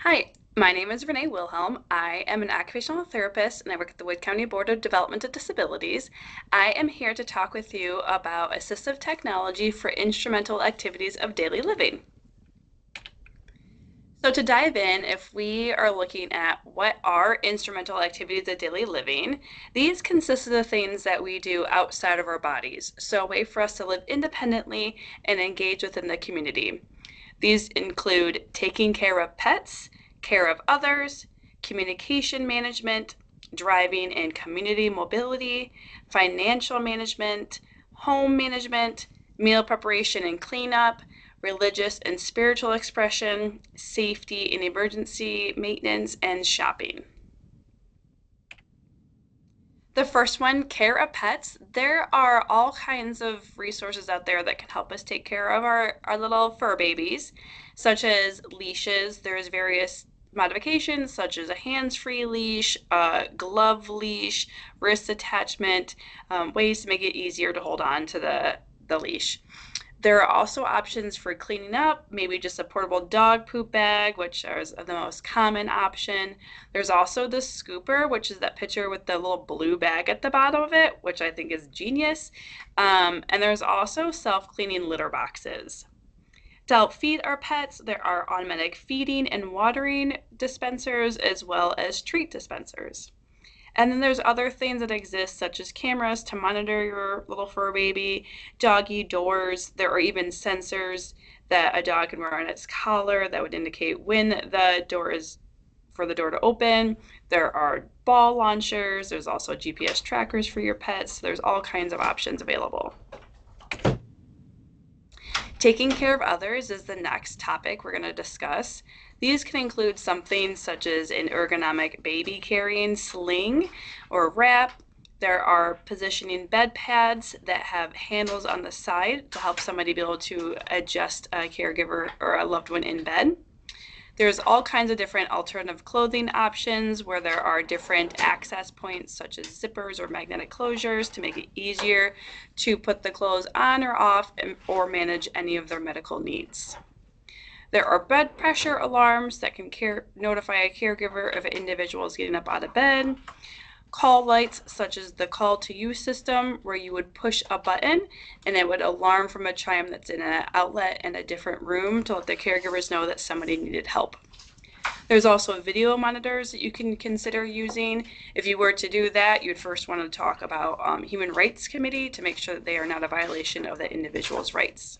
Hi, my name is Renee Wilhelm. I am an occupational therapist and I work at the Wood County Board of Developmental Disabilities. I am here to talk with you about assistive technology for instrumental activities of daily living. So to dive in, if we are looking at what are instrumental activities of daily living, these consist of the things that we do outside of our bodies. So a way for us to live independently and engage within the community. These include taking care of pets, care of others, communication management, driving and community mobility, financial management, home management, meal preparation and cleanup, religious and spiritual expression, safety and emergency maintenance, and shopping. The first one, care of pets. There are all kinds of resources out there that can help us take care of our little fur babies, such as leashes. There's various modifications, such as a hands-free leash, a glove leash, wrist attachment, ways to make it easier to hold on to the leash. There are also options for cleaning up, maybe just a portable dog poop bag, which is the most common option. There's also the scooper, which is that picture with the little blue bag at the bottom of it, which I think is genius. And there's also self-cleaning litter boxes. To help feed our pets, there are automatic feeding and watering dispensers as well as treat dispensers. And then there's other things that exist, such as cameras to monitor your little fur baby, doggy doors. There are even sensors that a dog can wear on its collar that would indicate when the door is for the door to open. There are ball launchers. There's also GPS trackers for your pets. There's all kinds of options available. Taking care of others is the next topic we're going to discuss. These can include something such as an ergonomic baby carrying sling or wrap. There are positioning bed pads that have handles on the side to help somebody be able to adjust a caregiver or a loved one in bed. There's all kinds of different alternative clothing options where there are different access points such as zippers or magnetic closures to make it easier to put the clothes on or off or manage any of their medical needs. There are bed pressure alarms that can notify a caregiver if an individual is getting up out of bed. Call lights such as the call to you system where you would push a button and it would alarm from a chime that's in an outlet in a different room to let the caregivers know that somebody needed help. There's also video monitors that you can consider using. If you were to do that, you'd first want to talk about Human Rights Committee to make sure that they are not a violation of the individual's rights.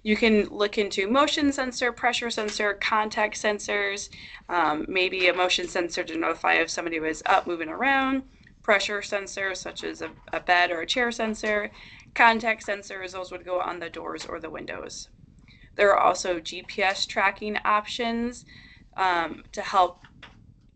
You can look into motion sensor, pressure sensor, contact sensors, maybe a motion sensor to notify if somebody was up, moving around, pressure sensors such as a bed or a chair sensor, contact sensors, those would go on the doors or the windows. There are also GPS tracking options to help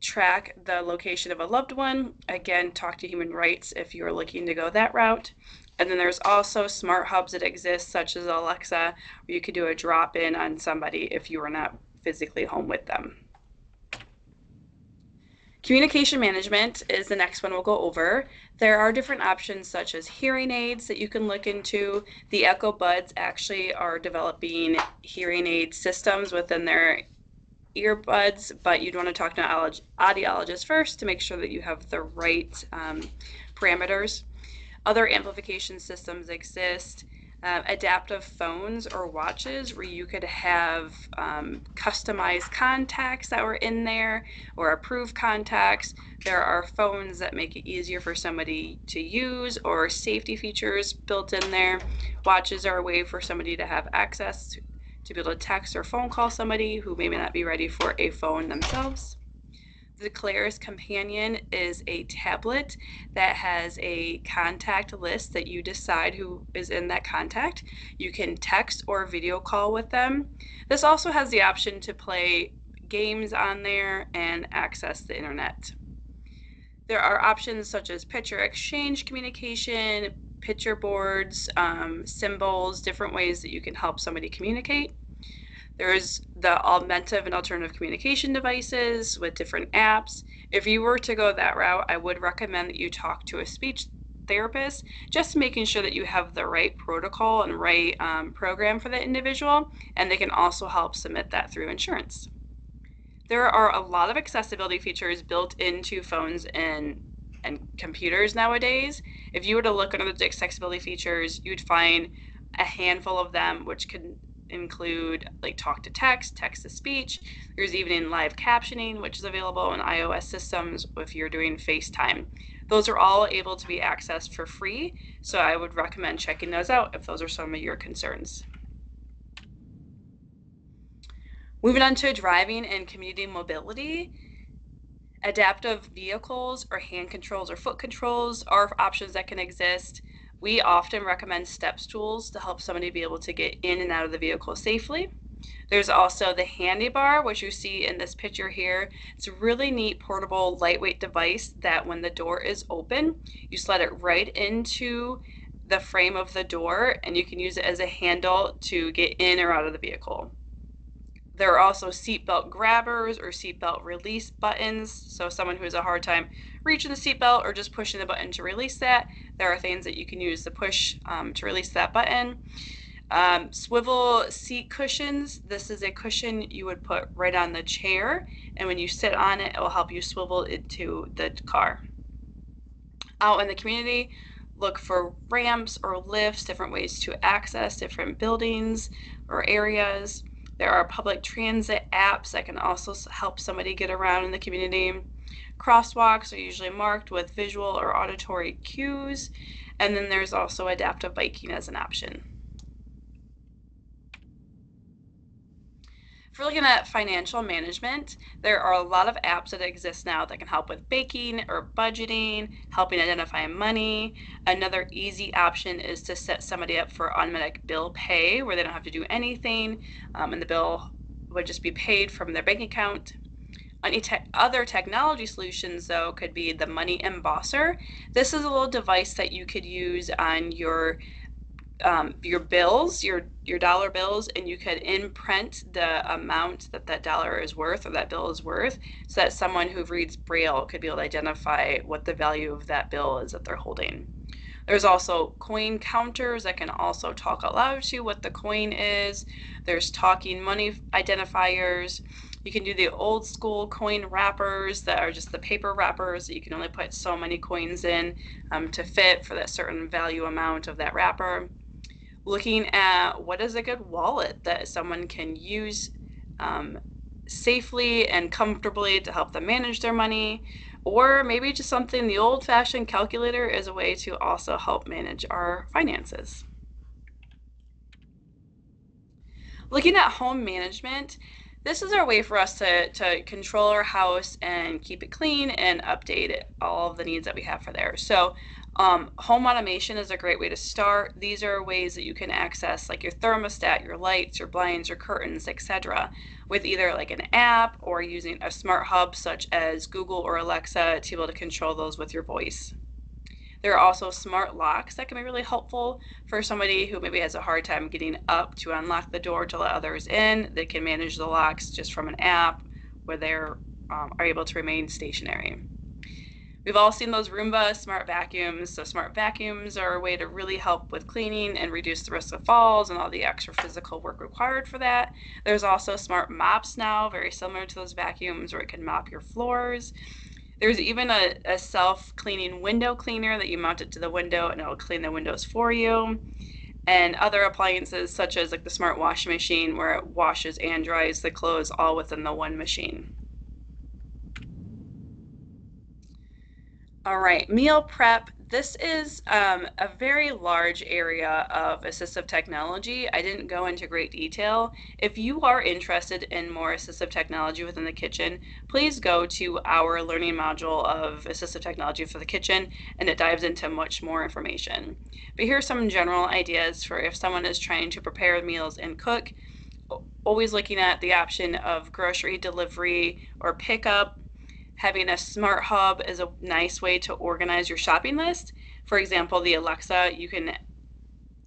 track the location of a loved one. Again, talk to Human Rights if you're looking to go that route. And then there's also smart hubs that exist, such as Alexa, where you could do a drop-in on somebody if you are not physically home with them. Communication management is the next one we'll go over. There are different options such as hearing aids that you can look into. The Echo Buds actually are developing hearing aid systems within their earbuds, but you'd want to talk to an audiologist first to make sure that you have the right parameters. Other amplification systems exist. Adaptive phones or watches where you could have customized contacts that were in there or approved contacts. There are phones that make it easier for somebody to use or safety features built in there. Watches are a way for somebody to have access to be able to text or phone call somebody who may not be ready for a phone themselves. The Claire's Companion is a tablet that has a contact list that you decide who is in that contact. You can text or video call with them. This also has the option to play games on there and access the internet. There are options such as picture exchange communication, picture boards, symbols, different ways that you can help somebody communicate. There's the augmentative and alternative communication devices with different apps. If you were to go that route, I would recommend that you talk to a speech therapist, just making sure that you have the right protocol and right program for the individual, and they can also help submit that through insurance. There are a lot of accessibility features built into phones and computers nowadays. If you were to look under the accessibility features, you'd find a handful of them, which could include like talk to text, text to speech. There's even live captioning, which is available in iOS systems if you're doing FaceTime. Those are all able to be accessed for free, so I would recommend checking those out if those are some of your concerns. Moving on to driving and commuting mobility. Adaptive vehicles or hand controls or foot controls are options that can exist. We often recommend step stools to help somebody be able to get in and out of the vehicle safely. There's also the handy bar, which you see in this picture here. It's a really neat portable lightweight device that when the door is open, you slide it right into the frame of the door and you can use it as a handle to get in or out of the vehicle. There are also seatbelt grabbers or seatbelt release buttons. So someone who has a hard time reaching the seatbelt or just pushing the button to release that, there are things that you can use to push to release that button. Swivel seat cushions. This is a cushion you would put right on the chair, and when you sit on it, it will help you swivel into the car. Out in the community, look for ramps or lifts, different ways to access different buildings or areas. There are public transit apps that can also help somebody get around in the community. Crosswalks are usually marked with visual or auditory cues. And then there's also adaptive biking as an option. If we're looking at financial management, there are a lot of apps that exist now that can help with baking or budgeting, helping identify money. Another easy option is to set somebody up for automatic bill pay where they don't have to do anything and the bill would just be paid from their bank account. Other technology solutions, though, could be the money embosser. This is a little device that you could use on your bills, your dollar bills, and you could imprint the amount that that dollar is worth or that bill is worth, so that someone who reads Braille could be able to identify what the value of that bill is that they're holding. There's also coin counters that can also talk out loud to what the coin is. There's talking money identifiers. You can do the old school coin wrappers that are just the paper wrappers that you can only put so many coins in to fit for that certain value amount of that wrapper. Looking at what is a good wallet that someone can use safely and comfortably to help them manage their money, or maybe just something, the old-fashioned calculator is a way to also help manage our finances. Looking at home management, this is our way for us to control our house and keep it clean and update all of the needs that we have for there. So home automation is a great way to start. These are ways that you can access like your thermostat, your lights, your blinds, your curtains, etc. with either like an app or using a smart hub such as Google or Alexa to be able to control those with your voice. There are also smart locks that can be really helpful for somebody who maybe has a hard time getting up to unlock the door to let others in. They can manage the locks just from an app where they are able to remain stationary. We've all seen those Roomba smart vacuums. So smart vacuums are a way to really help with cleaning and reduce the risk of falls and all the extra physical work required for that. There's also smart mops now, very similar to those vacuums, where it can mop your floors. There's even a self-cleaning window cleaner that you mount it to the window and it'll clean the windows for you. And other appliances such as like the smart washing machine where it washes and dries the clothes all within the one machine. All right, meal prep. This is a very large area of assistive technology. I didn't go into great detail. If you are interested in more assistive technology within the kitchen, please go to our learning module of assistive technology for the kitchen, and it dives into much more information. But here are some general ideas for if someone is trying to prepare meals and cook. Always looking at the option of grocery delivery or pickup. Having a smart hub is a nice way to organize your shopping list. For example, the Alexa, you can,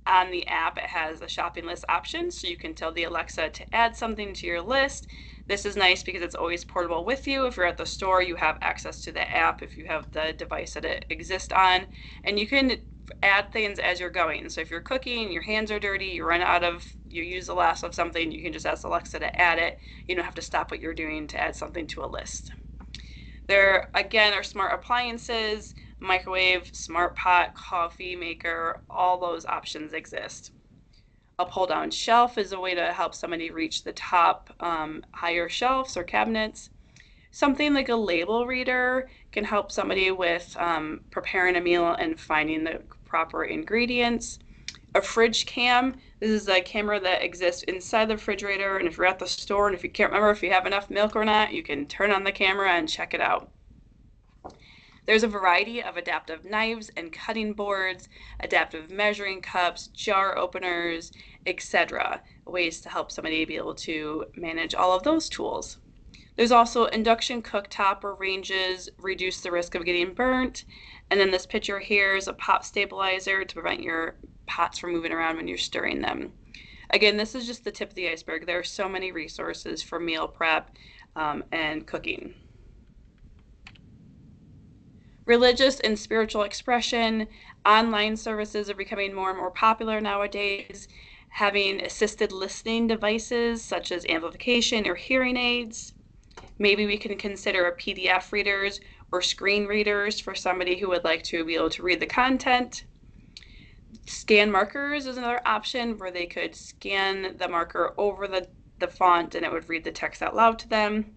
on the app, it has a shopping list option, so you can tell the Alexa to add something to your list. This is nice because it's always portable with you. If you're at the store, you have access to the app if you have the device that it exists on. And you can add things as you're going. So if you're cooking, your hands are dirty, you use the last of something, you can just ask Alexa to add it. You don't have to stop what you're doing to add something to a list. There, again, are smart appliances, microwave, smart pot, coffee maker, all those options exist. A pull-down shelf is a way to help somebody reach the top higher shelves or cabinets. Something like a label reader can help somebody with preparing a meal and finding the proper ingredients. A fridge cam, this is a camera that exists inside the refrigerator, and if you're at the store and if you can't remember if you have enough milk or not, you can turn on the camera and check it out. There's a variety of adaptive knives and cutting boards, adaptive measuring cups, jar openers, etc. Ways to help somebody be able to manage all of those tools. There's also induction cooktop or ranges, reduce the risk of getting burnt. And then this picture here is a pot stabilizer to prevent your pots from moving around when you're stirring them. Again, this is just the tip of the iceberg. There are so many resources for meal prep and cooking. Religious and spiritual expression, online services are becoming more and more popular nowadays. Having assisted listening devices such as amplification or hearing aids. Maybe we can consider PDF readers or screen readers for somebody who would like to be able to read the content. Scan markers is another option where they could scan the marker over the font and it would read the text out loud to them.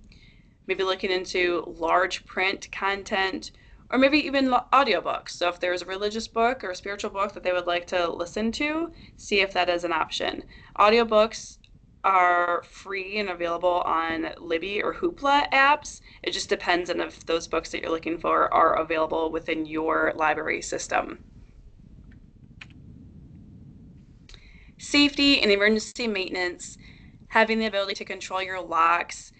Maybe looking into large print content, or maybe even audiobooks. So if there's a religious book or a spiritual book that they would like to listen to, see if that is an option. Audiobooks are free and available on Libby or Hoopla apps. It just depends on if those books that you're looking for are available within your library system. Safety and emergency maintenance, having the ability to control your locks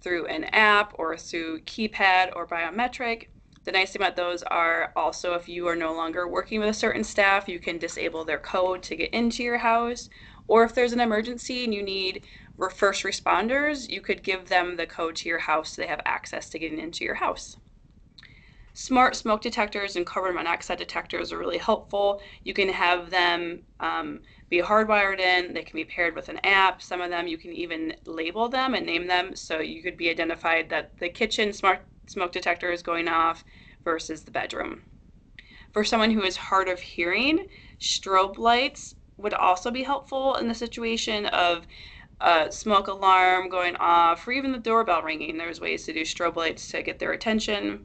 through an app or through keypad or biometric. The nice thing about those are also if you are no longer working with a certain staff, you can disable their code to get into your house. Or if there's an emergency and you need first responders, you could give them the code to your house so they have access to getting into your house. Smart smoke detectors and carbon monoxide detectors are really helpful. You can have them be hardwired in. They can be paired with an app. Some of them you can even label them and name them so you could be identified that the kitchen smart smoke detector is going off versus the bedroom. For someone who is hard of hearing, strobe lights would also be helpful in the situation of a smoke alarm going off or even the doorbell ringing. There's ways to do strobe lights to get their attention.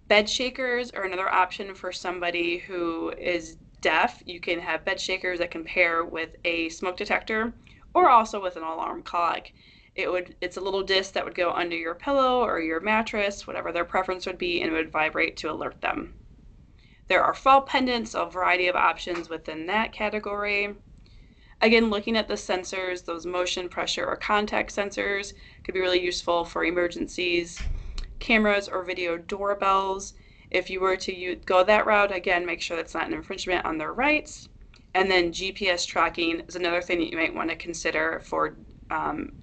Bed shakers are another option for somebody who is deaf. You can have bed shakers that can pair with a smoke detector or also with an alarm clock. It's a little disc that would go under your pillow or your mattress, whatever their preference would be, and it would vibrate to alert them. There are fall pendants, a variety of options within that category. Again, looking at the sensors, those motion, pressure, or contact sensors could be really useful for emergencies. Cameras or video doorbells. If you were to go that route, again, make sure that's not an infringement on their rights. And then GPS tracking is another thing that you might want to consider for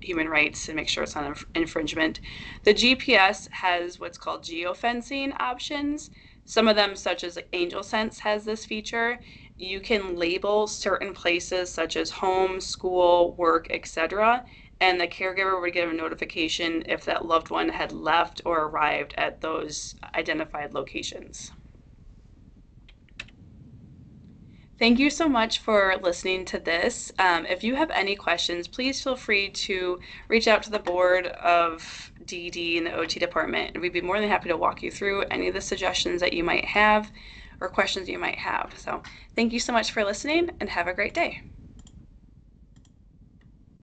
human rights and make sure it's not an infringement. The GPS has what's called geofencing options. Some of them, such as Angel Sense, has this feature. You can label certain places such as home, school, work, etc., and the caregiver would get a notification if that loved one had left or arrived at those identified locations. Thank you so much for listening to this. If you have any questions, please feel free to reach out to the board of DD in the OT department, and we'd be more than happy to walk you through any of the suggestions that you might have or questions you might have. So thank you so much for listening, and have a great day.